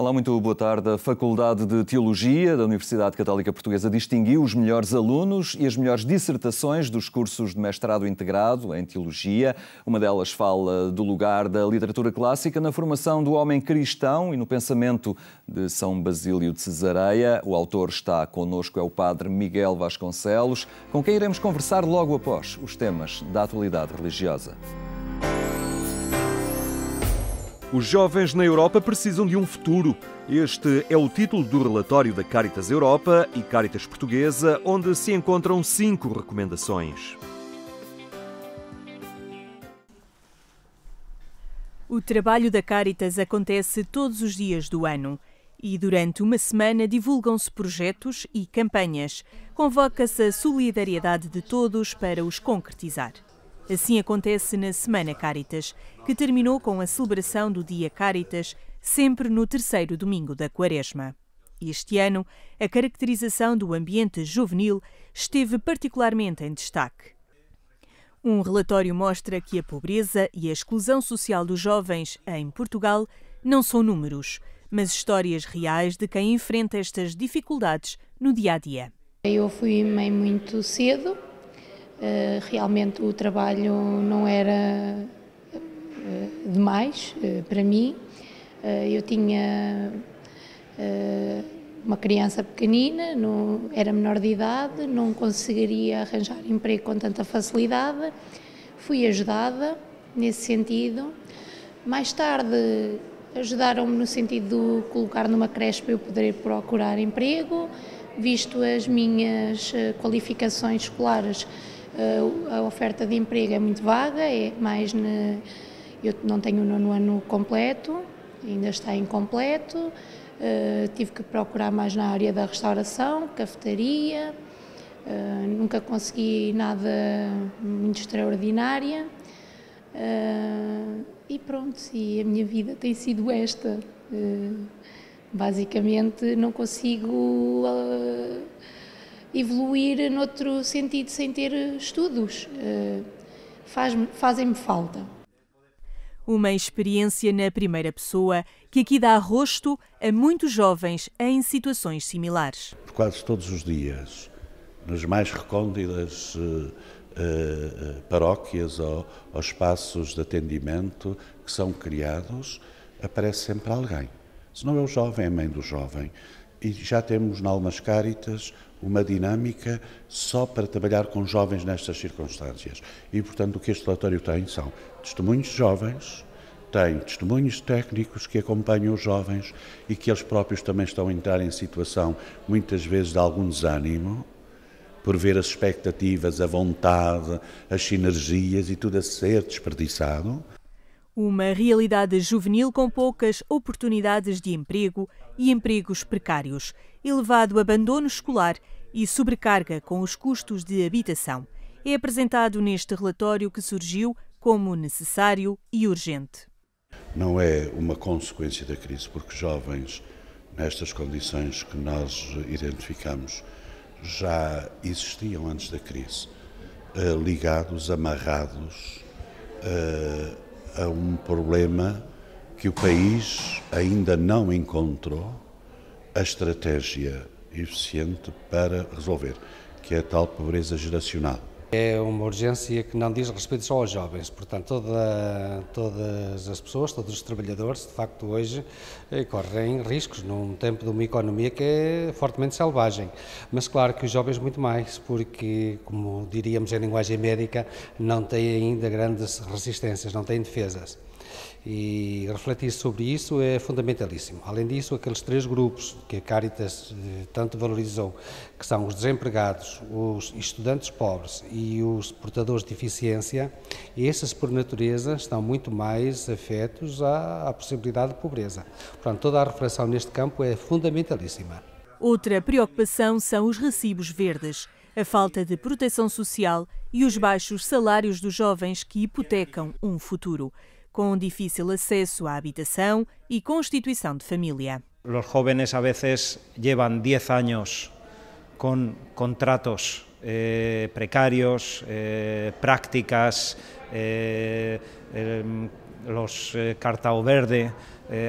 Olá, muito boa tarde. A Faculdade de Teologia da Universidade Católica Portuguesa distinguiu os melhores alunos e as melhores dissertações dos cursos de mestrado integrado em Teologia. Uma delas fala do lugar da literatura clássica na formação do homem cristão e no pensamento de São Basílio de Cesareia. O autor está connosco, é o padre Miguel Vasconcelos, com quem iremos conversar logo após os temas da atualidade religiosa. Os jovens na Europa precisam de um futuro. Este é o título do relatório da Caritas Europa e Caritas Portuguesa, onde se encontram 5 recomendações. O trabalho da Caritas acontece todos os dias do ano e durante uma semana divulgam-se projetos e campanhas. Convoca-se a solidariedade de todos para os concretizar. Assim acontece na Semana Caritas, que terminou com a celebração do Dia Caritas, sempre no terceiro domingo da Quaresma. Este ano, a caracterização do ambiente juvenil esteve particularmente em destaque. Um relatório mostra que a pobreza e a exclusão social dos jovens em Portugal não são números, mas histórias reais de quem enfrenta estas dificuldades no dia-a-dia. Eu fui mãe muito cedo. Realmente o trabalho não era demais para mim. Eu tinha uma criança pequenina, era menor de idade, não conseguiria arranjar emprego com tanta facilidade. Fui ajudada nesse sentido. Mais tarde ajudaram-me no sentido de colocar numa creche para eu poder procurar emprego. Visto as minhas qualificações escolares, a oferta de emprego é muito vaga, eu não tenho o 9º ano completo, ainda está incompleto, tive que procurar mais na área da restauração, cafetaria, nunca consegui nada muito extraordinária e pronto, e a minha vida tem sido esta. Basicamente não consigo evoluir noutro sentido sem ter estudos. Fazem-me falta. Uma experiência na primeira pessoa que aqui dá rosto a muitos jovens em situações similares. Quase todos os dias, nas mais recônditas paróquias ou espaços de atendimento que são criados, aparece sempre alguém. Se não é o jovem, é a mãe do jovem. E já temos, em algumas Cáritas, uma dinâmica só para trabalhar com jovens nestas circunstâncias. E, portanto, o que este relatório tem são testemunhos de jovens, tem testemunhos técnicos que acompanham os jovens e que eles próprios também estão a entrar em situação, muitas vezes, de algum desânimo, por ver as expectativas, a vontade, as sinergias e tudo a ser desperdiçado. Uma realidade juvenil com poucas oportunidades de emprego e empregos precários, elevado abandono escolar e sobrecarga com os custos de habitação. É apresentado neste relatório que surgiu como necessário e urgente. Não é uma consequência da crise, porque jovens, nestas condições que nós identificamos, já existiam antes da crise, ligados, amarrados a um problema que o país ainda não encontrou a estratégia eficiente para resolver, que é a tal pobreza geracional. É uma urgência que não diz respeito só aos jovens, portanto todas as pessoas, todos os trabalhadores, de facto hoje correm riscos num tempo de uma economia que é fortemente selvagem, mas claro que os jovens muito mais, porque como diríamos em linguagem médica, não têm ainda grandes resistências, não têm defesas. E refletir sobre isso é fundamentalíssimo. Além disso, aqueles 3 grupos que a Caritas tanto valorizou, que são os desempregados, os estudantes pobres e os portadores de deficiência, esses, por natureza, estão muito mais afetos à possibilidade de pobreza. Portanto, toda a reflexão neste campo é fundamentalíssima. Outra preocupação são os recibos verdes, a falta de proteção social e os baixos salários dos jovens que hipotecam um futuro, com difícil acesso à habitação e constituição de família. Los jóvenes a veces llevan 10 años con contratos precarios, prácticas, los cartão verde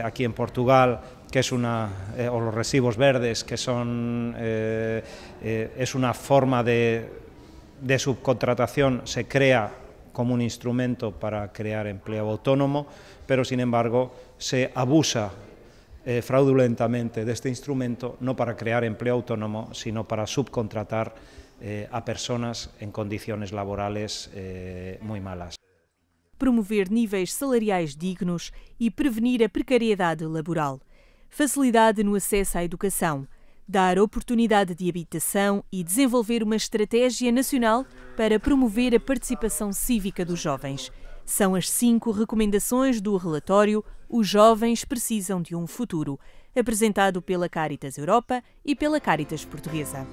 aquí en Portugal que es o los recibos verdes, que son, es una forma de subcontratación, se crea como un instrumento para crear empleo autónomo, pero sin embargo se abusa fraudulentamente de este instrumento, no para crear empleo autónomo, sino para subcontratar a personas en condiciones laborales muy malas. Promover níveis salariais dignos e prevenir a precariedade laboral. Facilidade no acesso à educação. Dar oportunidade de habitação e desenvolver uma estratégia nacional para promover a participação cívica dos jovens. São as 5 recomendações do relatório Os Jovens Precisam de um Futuro, apresentado pela Caritas Europa e pela Caritas Portuguesa.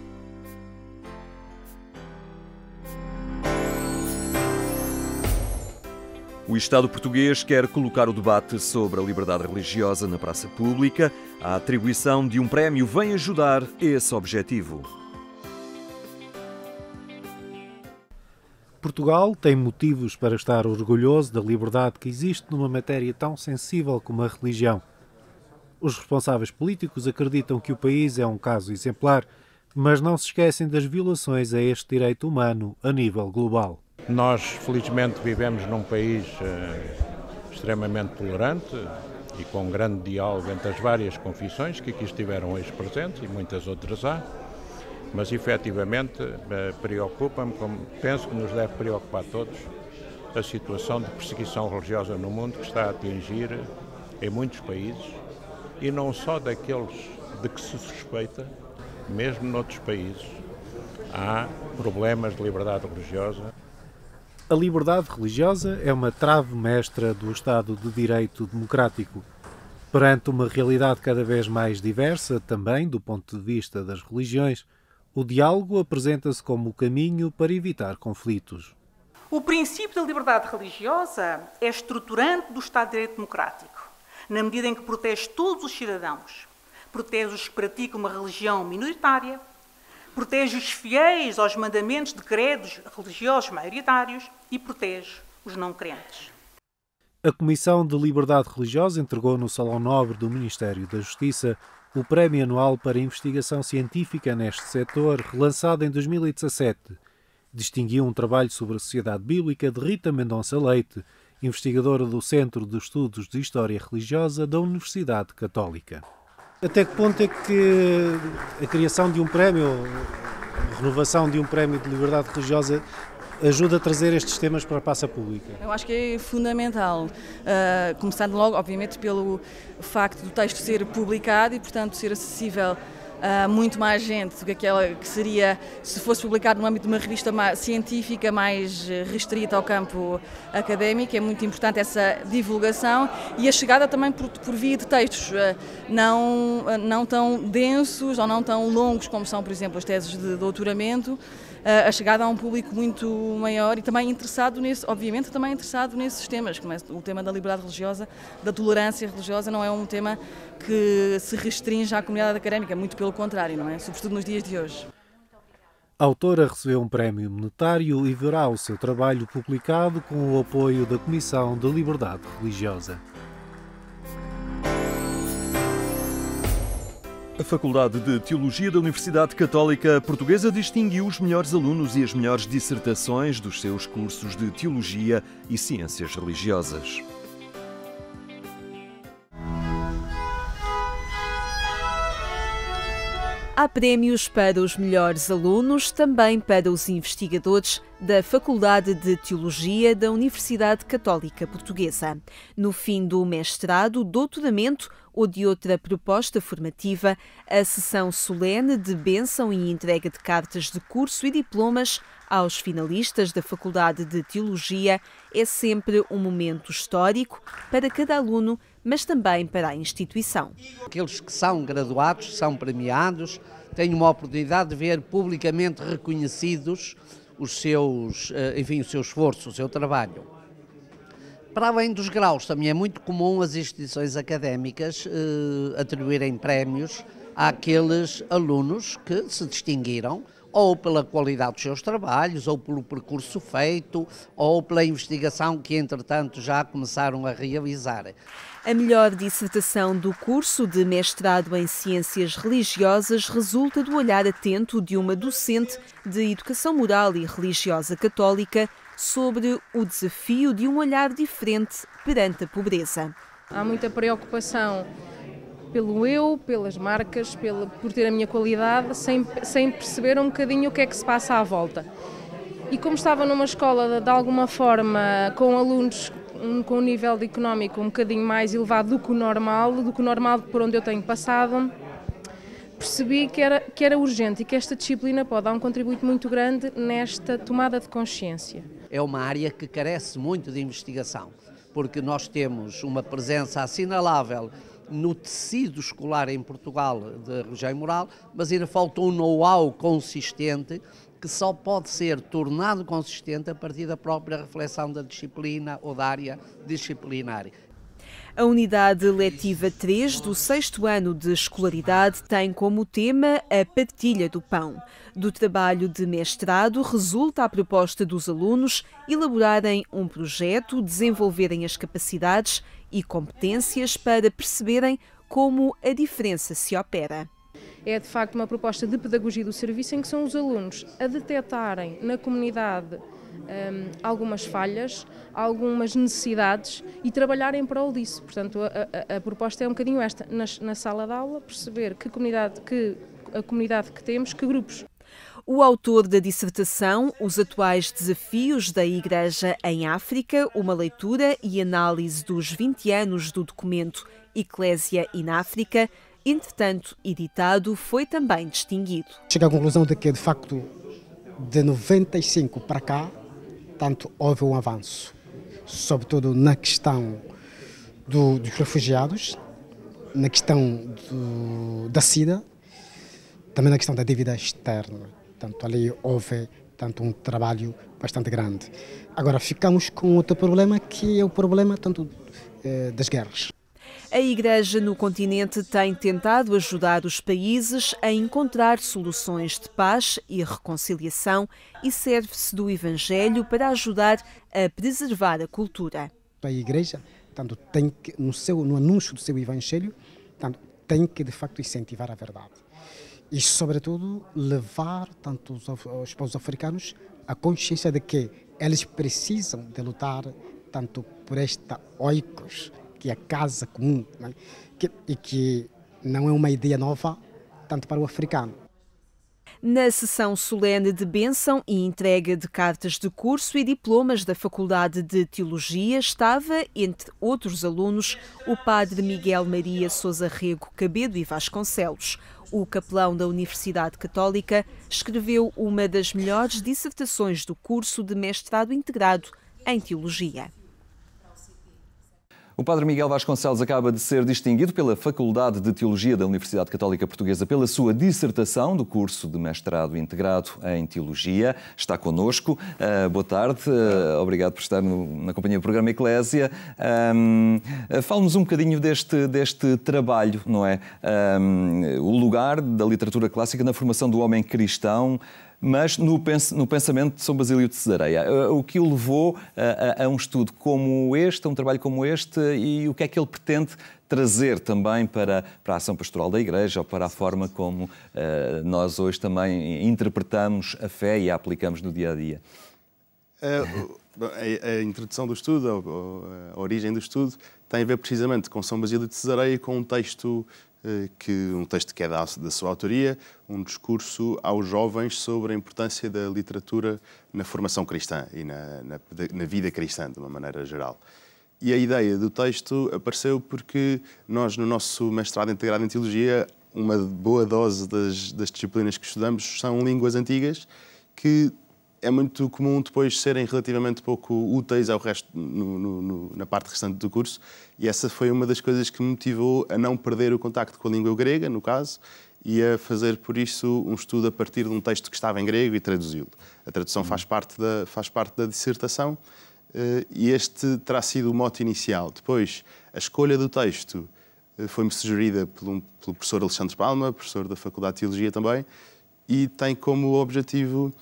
O Estado português quer colocar o debate sobre a liberdade religiosa na praça pública. A atribuição de um prémio vem ajudar esse objetivo. Portugal tem motivos para estar orgulhoso da liberdade que existe numa matéria tão sensível como a religião. Os responsáveis políticos acreditam que o país é um caso exemplar, mas não se esquecem das violações a este direito humano a nível global. Nós, felizmente, vivemos num país extremamente tolerante e com grande diálogo entre as várias confissões que aqui estiveram hoje presentes, e muitas outras há, mas efetivamente preocupa-me, como penso que nos deve preocupar a todos, a situação de perseguição religiosa no mundo que está a atingir em muitos países, e não só daqueles de que se suspeita, mesmo noutros países há problemas de liberdade religiosa. A liberdade religiosa é uma trave mestra do Estado de Direito democrático. Perante uma realidade cada vez mais diversa, também do ponto de vista das religiões, o diálogo apresenta-se como o caminho para evitar conflitos. O princípio da liberdade religiosa é estruturante do Estado de Direito democrático, na medida em que protege todos os cidadãos, protege os que praticam uma religião minoritária, protege os fiéis aos mandamentos de credos religiosos maioritários e protege os não crentes. A Comissão de Liberdade Religiosa entregou no Salão Nobre do Ministério da Justiça o Prémio Anual para Investigação Científica neste setor, relançado em 2017. Distinguiu um trabalho sobre a sociedade bíblica de Rita Mendonça Leite, investigadora do Centro de Estudos de História Religiosa da Universidade Católica. Até que ponto é que a criação de um prémio, a renovação de um prémio de liberdade religiosa ajuda a trazer estes temas para a praça pública? Eu acho que é fundamental, começando logo, obviamente, pelo facto do texto ser publicado e, portanto, ser acessível a muito mais gente do que aquela que seria se fosse publicado no âmbito de uma revista científica mais restrita ao campo académico. É muito importante essa divulgação e a chegada também por via de textos não tão densos ou não tão longos como são, por exemplo, as teses de doutoramento, a chegada a um público muito maior e também interessado obviamente também interessado nesses temas, como é o tema da liberdade religiosa, da tolerância religiosa. Não é um tema que se restringe à comunidade académica, muito pelo contrário, não é? Sobretudo nos dias de hoje. A autora recebeu um prémio monetário e verá o seu trabalho publicado com o apoio da Comissão de Liberdade Religiosa. A Faculdade de Teologia da Universidade Católica Portuguesa distinguiu os melhores alunos e as melhores dissertações dos seus cursos de Teologia e Ciências Religiosas. Há prémios para os melhores alunos, também para os investigadores da Faculdade de Teologia da Universidade Católica Portuguesa. No fim do mestrado, doutoramento ou de outra proposta formativa, a sessão solene de bênção e entrega de cartas de curso e diplomas aos finalistas da Faculdade de Teologia é sempre um momento histórico para cada aluno, mas também para a instituição. Aqueles que são graduados, são premiados, têm uma oportunidade de ver publicamente reconhecidos o seu esforço, o seu trabalho. Para além dos graus, também é muito comum as instituições académicas atribuírem prémios àqueles alunos que se distinguiram ou pela qualidade dos seus trabalhos, ou pelo percurso feito, ou pela investigação que, entretanto, já começaram a realizar. A melhor dissertação do curso de mestrado em Ciências Religiosas resulta do olhar atento de uma docente de Educação Moral e Religiosa Católica sobre o desafio de um olhar diferente perante a pobreza. Há muita preocupação pelo eu, pelas marcas, por ter a minha qualidade, sem perceber um bocadinho o que é que se passa à volta. E como estava numa escola, de alguma forma, com alunos com um nível económico um bocadinho mais elevado do que o normal por onde eu tenho passado, percebi que era urgente e que esta disciplina pode dar um contributo muito grande nesta tomada de consciência. É uma área que carece muito de investigação, porque nós temos uma presença assinalável no tecido escolar em Portugal de religião e moral, mas ainda falta um know-how consistente que só pode ser tornado consistente a partir da própria reflexão da disciplina ou da área disciplinar. A unidade letiva 3 do 6º ano de escolaridade tem como tema a partilha do pão. Do trabalho de mestrado resulta a proposta dos alunos elaborarem um projeto, desenvolverem as capacidades e competências para perceberem como a diferença se opera. É de facto uma proposta de pedagogia do serviço em que são os alunos a detectarem na comunidade algumas falhas, algumas necessidades e trabalhar em prol disso. Portanto, a proposta é um bocadinho esta, na sala de aula, perceber a comunidade que temos, que grupos. O autor da dissertação, Os Atuais Desafios da Igreja em África, uma leitura e análise dos 20 anos do documento Eclésia in África, entretanto editado, foi também distinguido. Chega à conclusão de que, de facto, de 95 para cá, tanto houve um avanço, sobretudo na questão dos refugiados, na questão da SIDA, também na questão da dívida externa. Portanto, ali houve um trabalho bastante grande. Agora, ficamos com outro problema, que é o problema das guerras. A Igreja no continente tem tentado ajudar os países a encontrar soluções de paz e reconciliação e serve-se do Evangelho para ajudar a preservar a cultura. A Igreja, tem que, no anúncio do seu Evangelho, tem que, de facto, incentivar a verdade. E, sobretudo, levar os povos africanos a consciência de que eles precisam de lutar por esta oikos, que é a casa comum, né? E que não é uma ideia nova, tanto para o africano. Na sessão solene de bênção e entrega de cartas de curso e diplomas da Faculdade de Teologia estava, entre outros alunos, o padre Miguel Maria Sousa Rego Cabedo e Vasconcelos. O capelão da Universidade Católica escreveu uma das melhores dissertações do curso de mestrado integrado em Teologia. O padre Miguel Vasconcelos acaba de ser distinguido pela Faculdade de Teologia da Universidade Católica Portuguesa pela sua dissertação do curso de mestrado integrado em Teologia. Está connosco. Boa tarde. Obrigado por estar na companhia do programa Eclésia. Fale-nos um bocadinho deste trabalho, não é? O lugar da literatura clássica na formação do homem cristão, mas no pensamento de São Basílio de Cesareia. O que o levou a um estudo como este, a um trabalho como este, e o que é que ele pretende trazer também para a ação pastoral da Igreja, ou para a forma como nós hoje também interpretamos a fé e a aplicamos no dia-a-dia? A introdução do estudo, a origem do estudo, tem a ver precisamente com São Basílio de Cesareia e com um texto que é da sua autoria, um discurso aos jovens sobre a importância da literatura na formação cristã e na vida cristã, de uma maneira geral. E a ideia do texto apareceu porque nós, no nosso mestrado integrado em Teologia, uma boa dose das disciplinas que estudamos são línguas antigas que é muito comum depois serem relativamente pouco úteis ao resto, na parte restante do curso, e essa foi uma das coisas que me motivou a não perder o contacto com a língua grega, no caso, e a fazer, por isso, um estudo a partir de um texto que estava em grego e traduzi-lo. A tradução faz parte da dissertação, e este terá sido o mote inicial. Depois, a escolha do texto foi-me sugerida pelo professor Alexandre Palma, professor da Faculdade de Teologia também, e tem como objetivo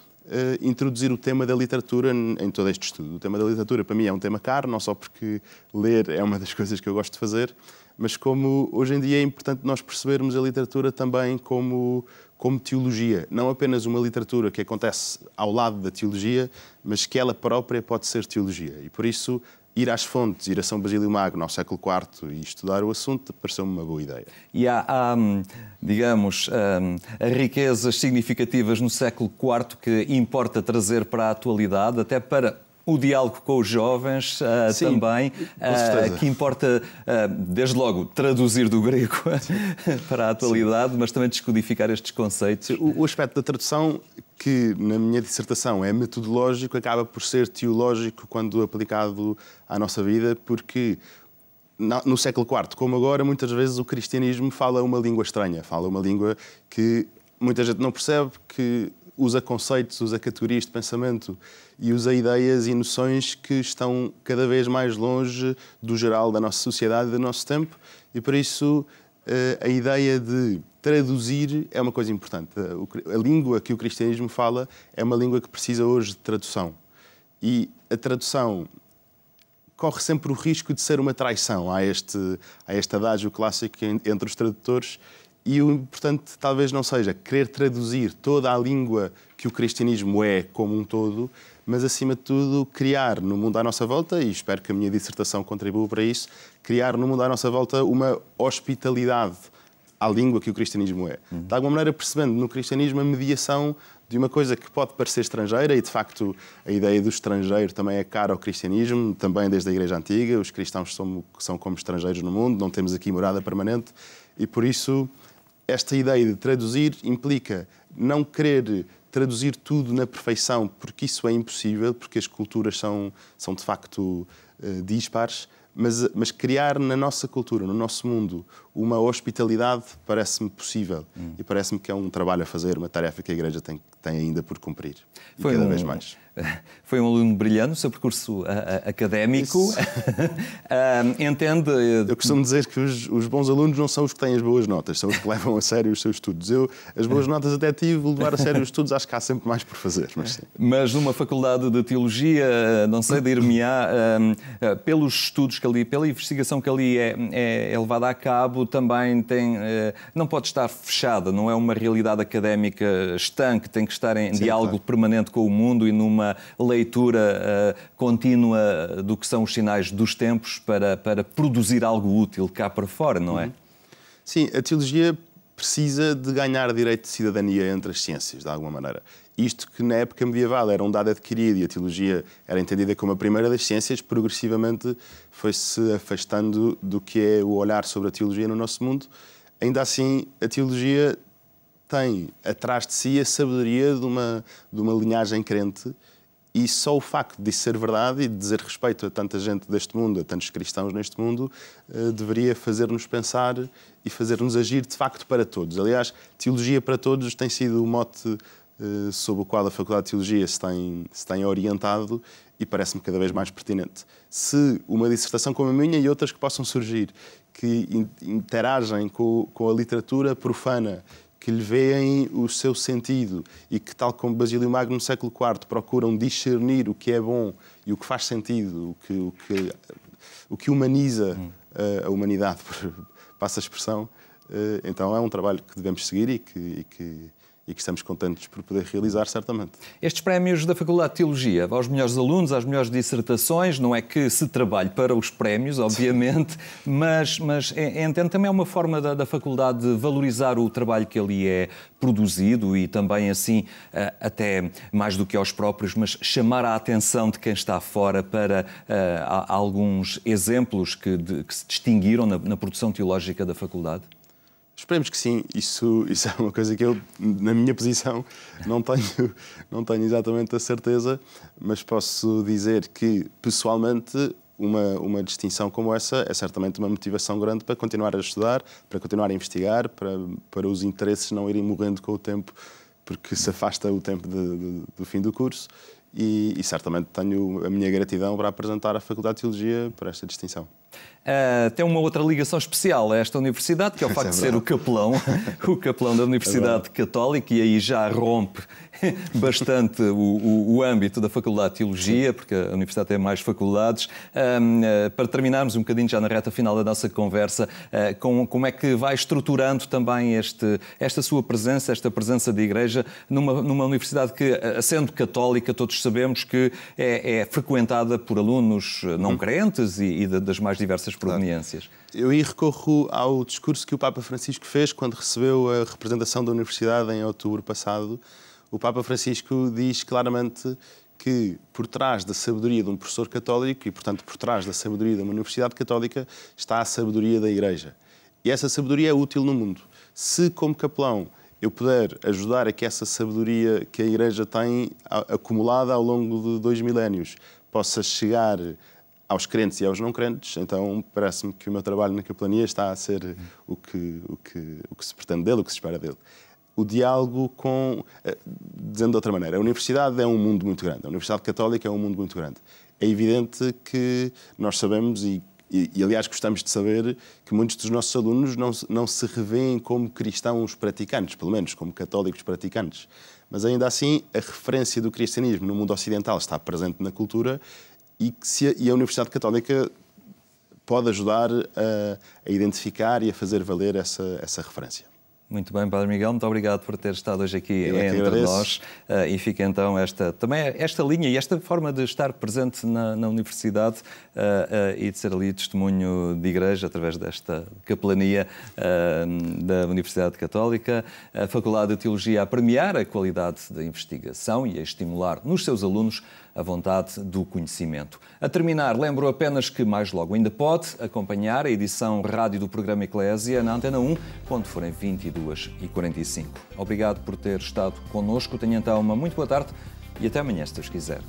introduzir o tema da literatura em todo este estudo. O tema da literatura, para mim, é um tema caro, não só porque ler é uma das coisas que eu gosto de fazer, mas como hoje em dia é importante nós percebermos a literatura também como teologia. Não apenas uma literatura que acontece ao lado da teologia, mas que ela própria pode ser teologia. E por isso, ir às fontes, ir a São Basílio Magno ao século IV e estudar o assunto pareceu-me uma boa ideia. E há digamos, riquezas significativas no século IV que importa trazer para a atualidade, até para o diálogo com os jovens também, que importa, desde logo, traduzir do grego para a atualidade, mas também descodificar estes conceitos. O aspecto da tradução, que na minha dissertação é metodológico, acaba por ser teológico quando aplicado à nossa vida, porque no século IV, como agora, muitas vezes o cristianismo fala uma língua estranha, fala uma língua que muita gente não percebe, que usa conceitos, usa categorias de pensamento e usa ideias e noções que estão cada vez mais longe do geral da nossa sociedade e do nosso tempo, e por isso a ideia de traduzir é uma coisa importante. A língua que o cristianismo fala é uma língua que precisa hoje de tradução. E a tradução corre sempre o risco de ser uma traição a este adágio clássico entre os tradutores. E o importante talvez não seja querer traduzir toda a língua que o cristianismo é como um todo, mas acima de tudo criar no mundo à nossa volta, e espero que a minha dissertação contribua para isso, criar no mundo à nossa volta uma hospitalidade à língua que o cristianismo é. De alguma maneira percebendo no cristianismo a mediação de uma coisa que pode parecer estrangeira, e de facto a ideia do estrangeiro também é cara ao cristianismo, também desde a Igreja Antiga, os cristãos são como estrangeiros no mundo, não temos aqui morada permanente, e por isso esta ideia de traduzir implica não querer traduzir tudo na perfeição, porque isso é impossível, porque as culturas são de facto dispares, mas criar na nossa cultura, no nosso mundo, uma hospitalidade parece-me possível e parece-me que é um trabalho a fazer, uma tarefa que a Igreja tem ainda por cumprir, e cada vez mais. Foi um aluno brilhante no seu percurso académico. Entende? Eu costumo dizer que os bons alunos não são os que têm as boas notas, são os que levam a sério os seus estudos. Eu, as boas notas até tive, levar a sério os estudos, acho que há sempre mais por fazer. Mas numa faculdade de teologia, não sei, dir-me-á, pelos estudos que ali, pela investigação que ali é levada a cabo, também não pode estar fechada, não é uma realidade académica estanque, tem que estar em diálogo permanente com o mundo e numa leitura contínua do que são os sinais dos tempos para produzir algo útil cá para fora, não é? Sim, a teologia precisa de ganhar direito de cidadania entre as ciências, de alguma maneira. Isto que na época medieval era um dado adquirido e a teologia era entendida como a primeira das ciências, progressivamente foi-se afastando do que é o olhar sobre a teologia no nosso mundo. Ainda assim, a teologia tem atrás de si a sabedoria de uma linhagem crente, e só o facto de ser verdade e de dizer respeito a tanta gente deste mundo, a tantos cristãos neste mundo, deveria fazer-nos pensar e fazer-nos agir de facto para todos. Aliás, teologia para todos tem sido o mote sob o qual a Faculdade de Teologia se tem orientado e parece-me cada vez mais pertinente. Se uma dissertação como a minha e outras que possam surgir, que interagem com a literatura profana, que lhe veem o seu sentido e que, tal como Basílio Magno no século IV, procuram discernir o que é bom e o que faz sentido, o que humaniza a humanidade, passa a expressão, então é um trabalho que devemos seguir e que estamos contentes por poder realizar, certamente. Estes prémios da Faculdade de Teologia, aos melhores alunos, às melhores dissertações, não é que se trabalhe para os prémios, obviamente, mas entendo também é uma forma da Faculdade de valorizar o trabalho que ali é produzido e também, assim, até mais do que aos próprios, mas chamar a atenção de quem está fora para alguns exemplos que se distinguiram na produção teológica da Faculdade? Esperemos que sim. Isso é uma coisa que eu, na minha posição, não tenho exatamente a certeza, mas posso dizer que, pessoalmente, uma distinção como essa é certamente uma motivação grande para continuar a estudar, para continuar a investigar, para os interesses não irem morrendo com o tempo, porque se afasta o tempo do fim do curso. e certamente tenho a minha gratidão para apresentar à Faculdade de Teologia por esta distinção. Tem uma outra ligação especial a esta universidade, que é o facto de ser o capelão da Universidade Católica, e aí já rompe bastante o âmbito da Faculdade de Teologia, porque a Universidade tem mais faculdades. Para terminarmos um bocadinho já na reta final da nossa conversa, como é que vai estruturando também esta sua presença, esta presença de Igreja numa universidade que, sendo católica, todos sabemos que é frequentada por alunos não crentes e das mais diversas proveniências. Eu aí recorro ao discurso que o Papa Francisco fez quando recebeu a representação da Universidade em outubro passado. O Papa Francisco diz claramente que por trás da sabedoria de um professor católico e, portanto, por trás da sabedoria de uma Universidade Católica está a sabedoria da Igreja. E essa sabedoria é útil no mundo. Se, como capelão, eu puder ajudar a que essa sabedoria que a Igreja tem acumulada ao longo de 2 milénios possa chegar aos crentes e aos não crentes, então parece-me que o meu trabalho na capelania está a ser o que se pretende dele, o que se espera dele. O diálogo dizendo de outra maneira, a universidade é um mundo muito grande, a Universidade Católica é um mundo muito grande. É evidente que nós sabemos e aliás gostamos de saber que muitos dos nossos alunos não se revêem como cristãos praticantes, pelo menos como católicos praticantes. Mas ainda assim, a referência do cristianismo no mundo ocidental está presente na cultura e a Universidade Católica pode ajudar a identificar e a fazer valer essa referência. Muito bem, Padre Miguel, muito obrigado por ter estado hoje aqui entre nós. E fica então esta linha e esta forma de estar presente na Universidade e de ser ali testemunho de Igreja através desta capelania da Universidade Católica, a Faculdade de Teologia a premiar a qualidade da investigação e a estimular nos seus alunos a vontade do conhecimento. A terminar, lembro apenas que mais logo ainda pode acompanhar a edição rádio do programa Eclésia na Antena 1, quando forem 22h45. Obrigado por ter estado connosco. Tenha então uma muito boa tarde e até amanhã, se Deus quiser.